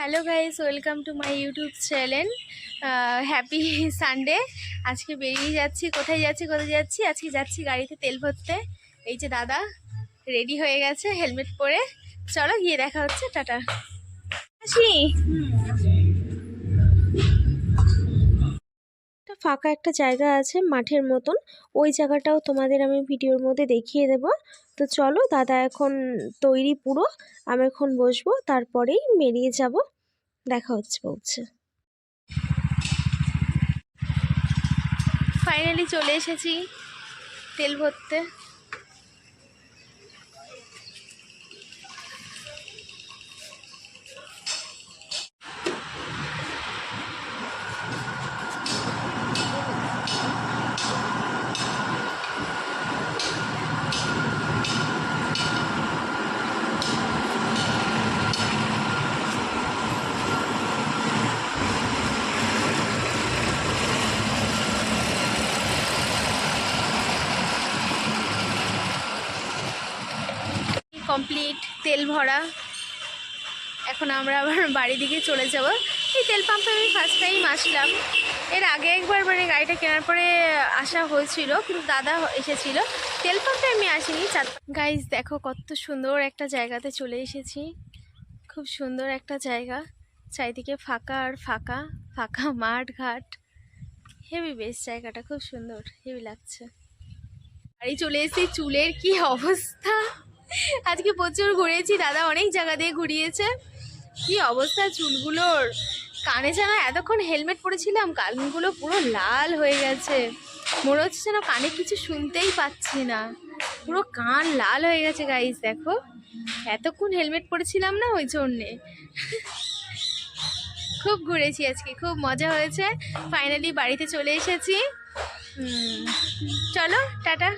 Hello guys, welcome to my YouTube channel. Happy Sunday. আজকে বেরিয়ে যাচ্ছি। কোথায় যাচ্ছি? আজকে যাচ্ছি গাড়িতে তেল ভরতে। এই যে দাদা রেডি হয়ে গেছে হেলমেট পরে। চলো গিয়ে দেখা হচ্ছে, টাটা। আসি। ফাঁকা একটা জায়গা আছে মাঠের মতন, ওই জায়গাটাও তোমাদের আমি ভিডিওর মধ্যে দেখিয়ে দেব। তো চলো, দাদা এখন তৈরি পুরো, আমি এখন বসবো, তারপরেই বেরিয়ে যাব। দেখা হচ্ছে বলছে। ফাইনালি চলে এসেছি তেল ভরতে। কমপ্লিট তেল ভরা। এখন আমরা আবার বাড়ি দিকে চলে যাব। এই তেল পাম্পে আমি ফার্স্ট টাইম আসলাম। এর আগে একবার গাড়িটা কেনার পরে আসা হয়েছিল, কিন্তু দাদা এসেছিল। তেল পাম্পে আমি আসিনি। গাইস দেখো কত সুন্দর একটা জায়গাতে চলে এসেছি। খুব সুন্দর একটা জায়গা, চারিদিকে ফাঁকা আর ফাঁকা ফাঁকা মাঠ ঘাট। হেভি বেশ, জায়গাটা খুব সুন্দর, হেভি লাগছে। বাড়ি চলে এসেছি। চুলের কি অবস্থা! আজকে প্রচুর ঘুরেছি, দাদা অনেক জায়গা দিয়ে ঘুরিয়েছে। কি অবস্থা চুলগুলোর! কানে যেন এতক্ষণ হেলমেট পরেছিলাম, কানগুলো পুরো লাল হয়ে গেছে। মনে হচ্ছে যেন কানে কিছু শুনতেই পাচ্ছি না, পুরো কান লাল হয়ে গেছে। গাইস দেখো, এতক্ষণ হেলমেট পরেছিলাম না, ওই জন্যে। খুব ঘুরেছি আজকে, খুব মজা হয়েছে। ফাইনালি বাড়িতে চলে এসেছি। চলো টাটা।